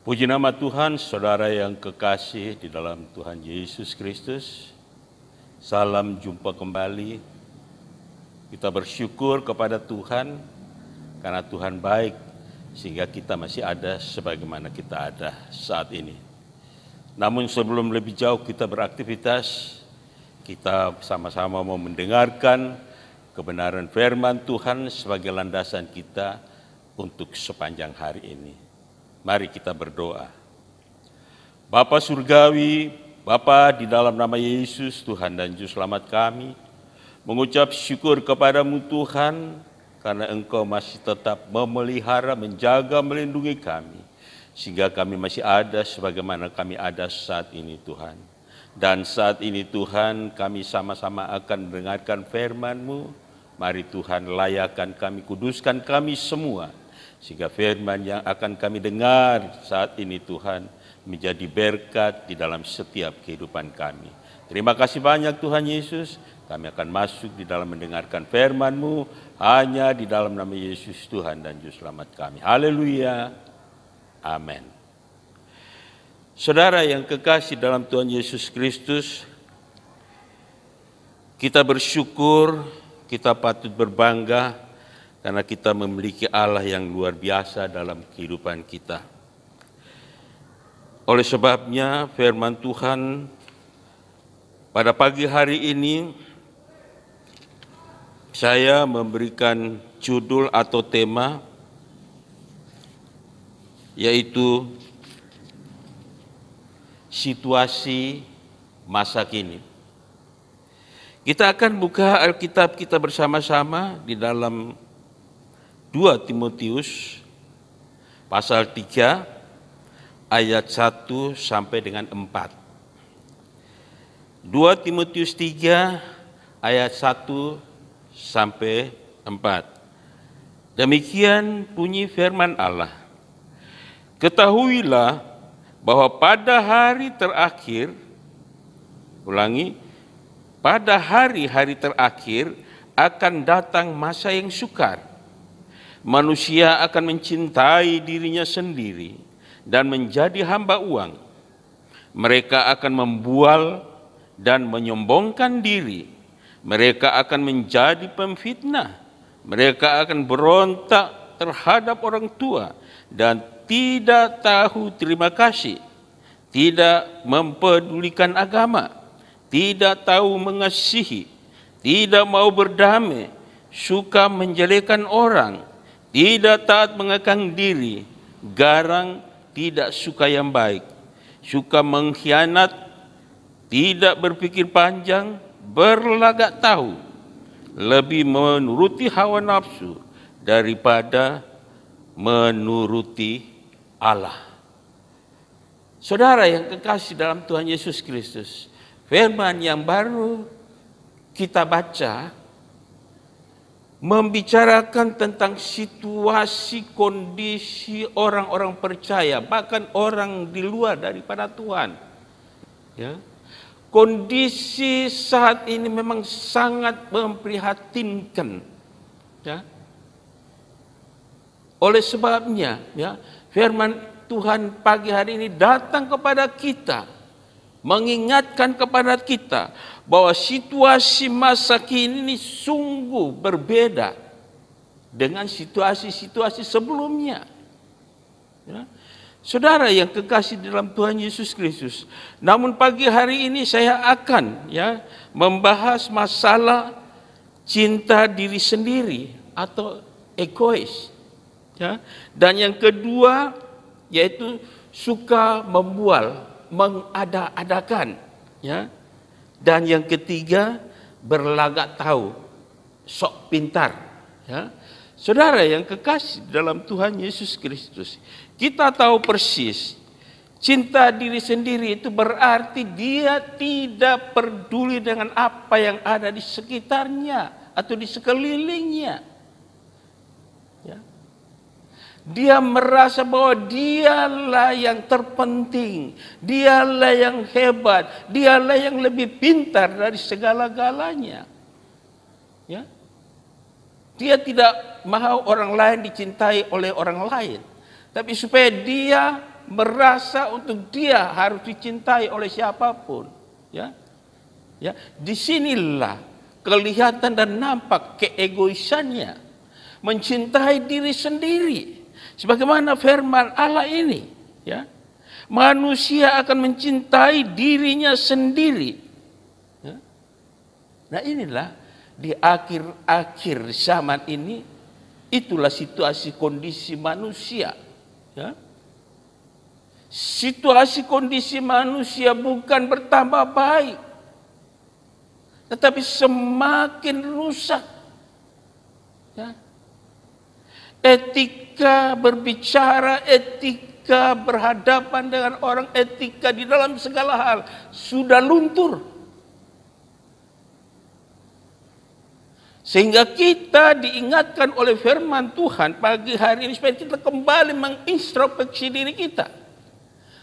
Puji nama Tuhan, saudara yang kekasih di dalam Tuhan Yesus Kristus. Salam jumpa kembali. Kita bersyukur kepada Tuhan karena Tuhan baik sehingga kita masih ada sebagaimana kita ada saat ini. Namun sebelum lebih jauh kita beraktivitas, kita sama-sama mau mendengarkan kebenaran firman Tuhan sebagai landasan kita untuk sepanjang hari ini. Mari kita berdoa. Bapa Surgawi, Bapa di dalam nama Yesus, Tuhan dan Juru Selamat kami, mengucap syukur kepadamu Tuhan, karena Engkau masih tetap memelihara, menjaga, melindungi kami, sehingga kami masih ada sebagaimana kami ada saat ini Tuhan. Dan saat ini Tuhan, kami sama-sama akan mendengarkan firman-Mu. Mari Tuhan layakan kami, kuduskan kami semua, sehingga firman yang akan kami dengar saat ini Tuhan menjadi berkat di dalam setiap kehidupan kami. Terima kasih banyak Tuhan Yesus, kami akan masuk di dalam mendengarkan firman-Mu hanya di dalam nama Yesus Tuhan dan Juru Selamat kami. Haleluya, amin. Saudara yang kekasih dalam Tuhan Yesus Kristus, kita bersyukur, kita patut berbangga karena kita memiliki Allah yang luar biasa dalam kehidupan kita. Oleh sebabnya firman Tuhan pada pagi hari ini saya memberikan judul atau tema yaitu situasi masa kini. Kita akan buka Alkitab kita bersama-sama di dalam 2 Timotius pasal 3 ayat 1 sampai dengan 4. 2 Timotius 3 ayat 1 sampai 4. Demikian bunyi firman Allah. Ketahuilah bahwa pada hari terakhir, pada hari-hari terakhir akan datang masa yang sukar. Manusia akan mencintai dirinya sendiri dan menjadi hamba uang. Mereka akan membual dan menyombongkan diri. Mereka akan menjadi pemfitnah. Mereka akan berontak terhadap orang tua dan tidak tahu terima kasih. Tidak mempedulikan agama. Tidak tahu mengasihi. Tidak mau berdamai. Suka menjelekkan orang. Tidak taat mengekang diri, garang, tidak suka yang baik, suka mengkhianat, tidak berpikir panjang, berlagak tahu, lebih menuruti hawa nafsu daripada menuruti Allah. Saudara yang kekasih dalam Tuhan Yesus Kristus, firman yang baru kita baca membicarakan tentang situasi kondisi orang-orang percaya, bahkan orang di luar daripada Tuhan. Ya. Kondisi saat ini memang sangat memprihatinkan. Ya. Oleh sebabnya, ya, firman Tuhan pagi hari ini datang kepada kita, mengingatkan kepada kita bahwa situasi masa kini ini sungguh berbeda dengan situasi-situasi sebelumnya. Ya. Saudara yang kekasih dalam Tuhan Yesus Kristus, namun pagi hari ini saya akan membahas masalah cinta diri sendiri atau egois. Ya. Dan yang kedua yaitu suka membual, mengada-adakan. Ya. Dan yang ketiga, berlagak tahu, sok pintar. Ya. Saudara yang kekasih dalam Tuhan Yesus Kristus, kita tahu persis, cinta diri sendiri itu berarti dia tidak peduli dengan apa yang ada di sekitarnya atau di sekelilingnya. Ya. Dia merasa bahwa dialah yang terpenting, dialah yang hebat, dialah yang lebih pintar dari segala-galanya. Ya. Dia tidak mau orang lain dicintai oleh orang lain, tapi supaya dia merasa untuk dia harus dicintai oleh siapapun. Ya, ya, disinilah kelihatan dan nampak keegoisannya, mencintai diri sendiri. Sebagaimana firman Allah ini, ya, manusia akan mencintai dirinya sendiri. Ya. Nah inilah di akhir-akhir zaman ini, itulah situasi kondisi manusia. Ya. Situasi kondisi manusia bukan bertambah baik, tetapi semakin rusak. Ya. Etika berbicara, etika berhadapan dengan orang, etika di dalam segala hal sudah luntur. Sehingga kita diingatkan oleh firman Tuhan pagi hari ini supaya kita kembali mengintrospeksi diri kita.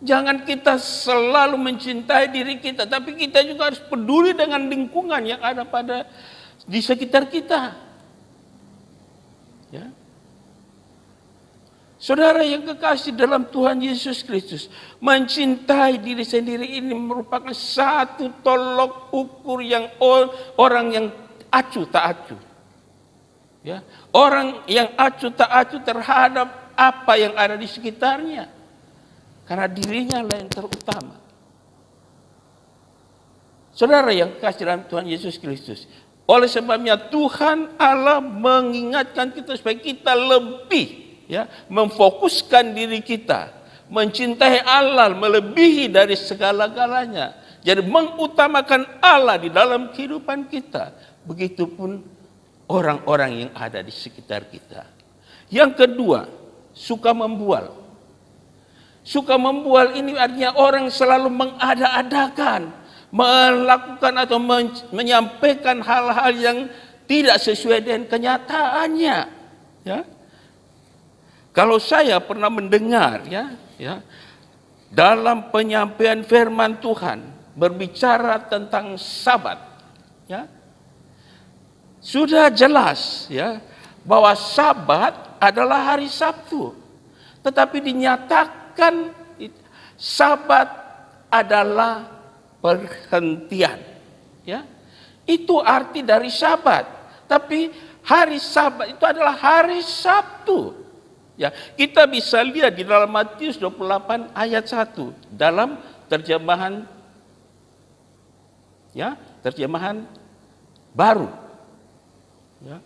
Jangan kita selalu mencintai diri kita, tapi kita juga harus peduli dengan lingkungan yang ada di sekitar kita. Ya. Saudara yang kekasih dalam Tuhan Yesus Kristus, mencintai diri sendiri ini merupakan satu tolok ukur yang orang yang acuh tak acuh. Ya, orang yang acuh tak acuh terhadap apa yang ada di sekitarnya. Karena dirinya lah yang terutama. Saudara yang kekasih dalam Tuhan Yesus Kristus, oleh sebabnya Tuhan Allah mengingatkan kita supaya kita lebih, ya, memfokuskan diri kita, mencintai Allah melebihi dari segala-galanya. Jadi mengutamakan Allah di dalam kehidupan kita. Begitupun orang-orang yang ada di sekitar kita. Yang kedua, suka membual. Suka membual ini artinya orang selalu mengada-adakan, melakukan atau menyampaikan hal-hal yang tidak sesuai dengan kenyataannya. Ya. Kalau saya pernah mendengar, ya, dalam penyampaian firman Tuhan berbicara tentang Sabat, ya, sudah jelas, ya, bahwa Sabat adalah hari Sabtu, tetapi dinyatakan Sabat adalah perhentian. Ya, itu arti dari Sabat. Tapi hari Sabat itu adalah hari Sabtu. Ya, kita bisa lihat di dalam Matius 28 ayat 1 dalam terjemahan, ya, terjemahan baru. Ya.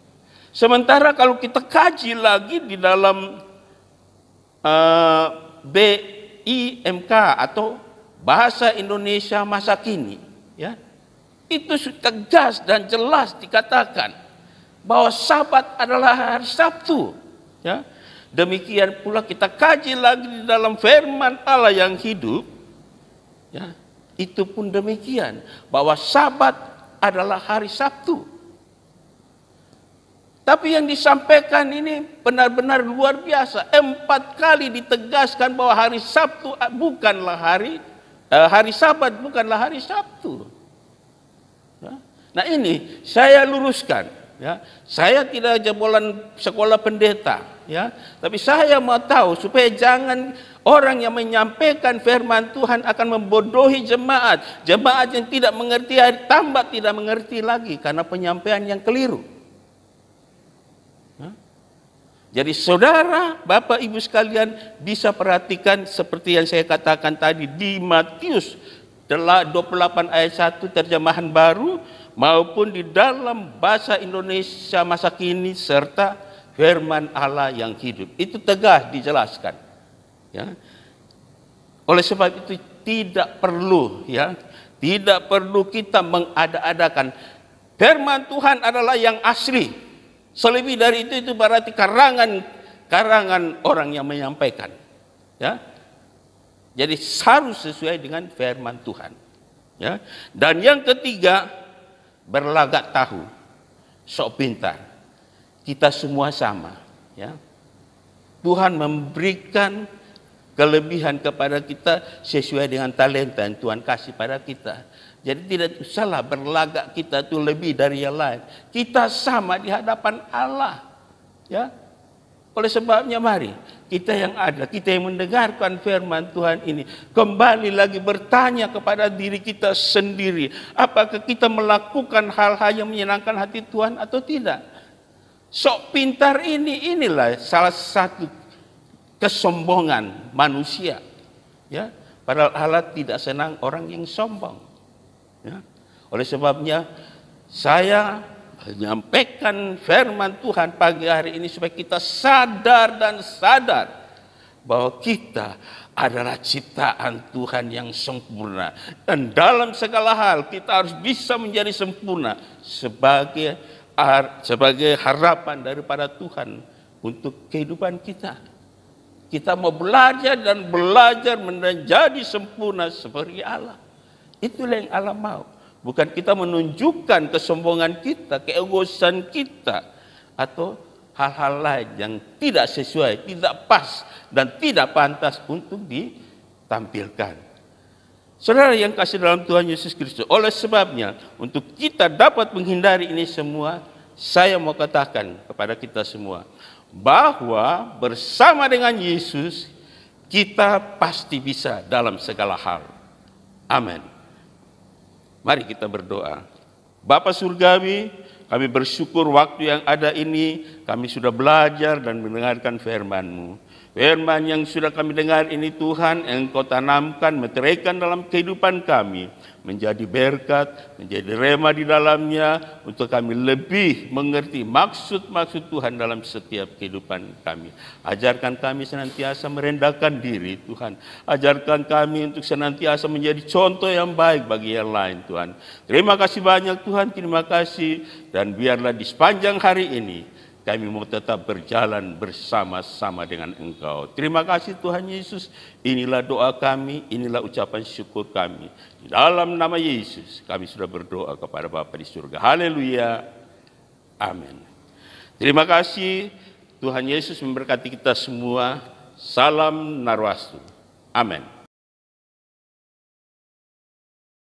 Sementara kalau kita kaji lagi di dalam BIMK atau Bahasa Indonesia Masa Kini, ya, itu tegas dan jelas dikatakan bahwa Sabat adalah hari Sabtu. Ya. Demikian pula kita kaji lagi di dalam firman Allah yang hidup, ya, itu pun demikian, bahwa Sabat adalah hari Sabtu. Tapi yang disampaikan ini benar-benar luar biasa. 4 kali ditegaskan bahwa hari Sabtu bukanlah hari Sabat bukanlah hari Sabtu. Ya. Nah ini saya luruskan. Ya. Saya tidak jebolan sekolah pendeta. Ya. Tapi saya mau tahu supaya jangan orang yang menyampaikan firman Tuhan akan membodohi jemaat. Jemaat yang tidak mengerti tambah tidak mengerti lagi karena penyampaian yang keliru. Jadi saudara, Bapak Ibu sekalian bisa perhatikan seperti yang saya katakan tadi di Matius 28 ayat 1 terjemahan baru maupun di dalam Bahasa Indonesia Masa Kini serta firman Allah yang hidup. Itu tegas dijelaskan. Ya. Oleh sebab itu tidak perlu, ya, tidak perlu kita mengada-adakan. Firman Tuhan adalah yang asli. Selebih dari itu berarti karangan orang yang menyampaikan. Ya. Jadi harus sesuai dengan firman Tuhan. Ya. Dan yang ketiga, berlagak tahu, sok pintar. Kita semua sama. Ya. Tuhan memberikan kelebihan kepada kita sesuai dengan talenta yang Tuhan kasih pada kita. Jadi tidak usahlah berlagak kita itu lebih dari yang lain. Kita sama di hadapan Allah. Ya. Oleh sebabnya mari kita yang ada, kita yang mendengarkan firman Tuhan ini, kembali lagi bertanya kepada diri kita sendiri, apakah kita melakukan hal-hal yang menyenangkan hati Tuhan atau tidak? Sok pintar inilah salah satu kesombongan manusia. Ya, padahal Allah tidak senang orang yang sombong. Ya. Oleh sebabnya saya menyampaikan firman Tuhan pagi hari ini supaya kita sadar bahwa kita adalah ciptaan Tuhan yang sempurna. Dan dalam segala hal kita harus bisa menjadi sempurna sebagai harapan daripada Tuhan untuk kehidupan kita. Kita mau belajar menjadi sempurna seperti Allah. Itulah yang Allah mau. Bukan kita menunjukkan kesombongan kita, keegoisan kita, atau hal-hal lain yang tidak sesuai, tidak pas, dan tidak pantas untuk ditampilkan. Saudara yang kasih dalam Tuhan Yesus Kristus, oleh sebabnya untuk kita dapat menghindari ini semua, saya mau katakan kepada kita semua, bahwa bersama dengan Yesus, kita pasti bisa dalam segala hal. Amin. Mari kita berdoa. Bapa Surgawi, kami bersyukur waktu yang ada ini, kami sudah belajar dan mendengarkan firman-Mu. Firman yang sudah kami dengar ini Tuhan, Engkau tanamkan, meteraikan dalam kehidupan kami, menjadi berkat, menjadi rema di dalamnya, untuk kami lebih mengerti maksud-maksud Tuhan dalam setiap kehidupan kami. Ajarkan kami senantiasa merendahkan diri Tuhan. Ajarkan kami untuk senantiasa menjadi contoh yang baik bagi yang lain Tuhan. Terima kasih banyak Tuhan, terima kasih. Dan biarlah di sepanjang hari ini, kami mau tetap berjalan bersama-sama dengan Engkau. Terima kasih Tuhan Yesus. Inilah doa kami, inilah ucapan syukur kami. Di dalam nama Yesus kami sudah berdoa kepada Bapa di surga. Haleluya. Amin. Terima kasih. Tuhan Yesus memberkati kita semua. Salam Narwastu. Amin.